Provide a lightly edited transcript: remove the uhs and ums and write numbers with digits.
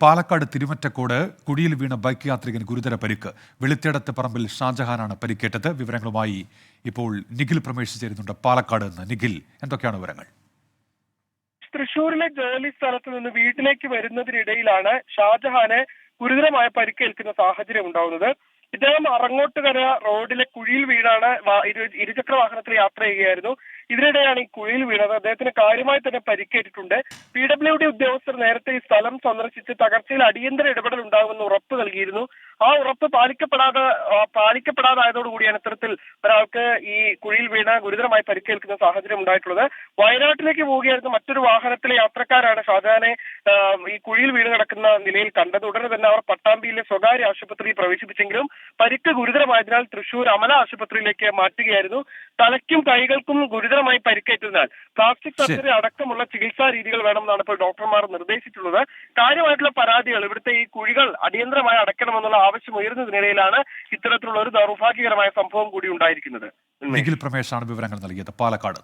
പാലക്കാട് തിരുമറ്റക്കോട് കുഴിയിൽ വീണ ബൈക്ക് യാത്രികൻ ഗുരുതര പരിക്ക്. വെളുത്തേടത്ത് പറമ്പിൽ ഷാജഹാനാണ് പരിക്കേറ്റത്. വിവരങ്ങളുമായി ഇപ്പോൾ നിഖിൽ പ്രമേഷ് ചേരുന്നുണ്ട് പാലക്കാട് നിന്ന്. നിഖിൽ, എന്തൊക്കെയാണ് വിവരങ്ങൾ? തൃശൂരിലെ ജോലി സ്ഥലത്ത് നിന്ന് വീട്ടിലേക്ക് വരുന്നതിനിടയിലാണ് ഷാജഹാന് ഗുരുതരമായ പരിക്കേൽക്കുന്ന സാഹചര്യം ഉണ്ടാവുന്നത്. ഇദ്ദേഹം അറങ്ങോട്ടുകര റോഡിലെ കുഴിയിൽ വീണാണ് ഇരുചക്ര വാഹനത്തിൽ യാത്ര ചെയ്യുകയായിരുന്നു. ഇതിനിടെയാണ് ഈ കുഴിയിൽ വീണത്. അദ്ദേഹത്തിന് കാര്യമായി തന്നെ പരിക്കേറ്റിട്ടുണ്ട്. PWD ഉദ്യോഗസ്ഥർ നേരത്തെ ഈ സ്ഥലം സന്ദർശിച്ച് തകർച്ചയിൽ അടിയന്തര ഇടപെടൽ ഉണ്ടാകുമെന്ന് ഉറപ്പ് നൽകിയിരുന്നു. ആ ഉറപ്പ് പാലിക്കപ്പെടാതായതോടുകൂടിയാണ് ഇത്തരത്തിൽ ഒരാൾക്ക് ഈ കുഴിയിൽ വീണ ഗുരുതരമായി പരിക്കേൽക്കുന്ന സാഹചര്യം ഉണ്ടായിട്ടുള്ളത്. വയനാട്ടിലേക്ക് പോവുകയായിരുന്ന മറ്റൊരു വാഹനത്തിലെ യാത്രക്കാരാണ് ഷാജഹാനെ ഈ കുഴിയിൽ വീണ് കിടക്കുന്ന നിലയിൽ കണ്ടത്. ഉടനെ തന്നെ അവർ പട്ടാമ്പിയിലെ സ്വകാര്യ ആശുപത്രിയിൽ പ്രവേശിപ്പിച്ചെങ്കിലും പരിക്ക് ഗുരുതരമായതിനാൽ തൃശൂർ അമല ആശുപത്രിയിലേക്ക് മാറ്റുകയായിരുന്നു. തലയ്ക്കും കൈകൾക്കും ഗുരുതരമായി പരിക്കേറ്റതിനാൽ പ്ലാസ്റ്റിക് സർജറി അടക്കമുള്ള ചികിത്സാ രീതികൾ വേണമെന്നാണ് ഇപ്പോൾ ഡോക്ടർമാർ നിർദ്ദേശിച്ചിട്ടുള്ളത്. കാര്യമായിട്ടുള്ള പരാതികൾ ഇവിടുത്തെ ഈ കുഴികൾ അടിയന്തരമായി അടയ്ക്കണമെന്നുള്ള ആവശ്യം ഉയർന്നതിനിടയിലാണ് ഇത്തരത്തിലുള്ള ഒരു ദൗർഭാഗ്യകരമായ സംഭവം കൂടി ഉണ്ടായിരിക്കുന്നത്. നിഖിൽ പ്രമേഷാണ് വിവരങ്ങൾ നൽകിയത് പാലക്കാട്.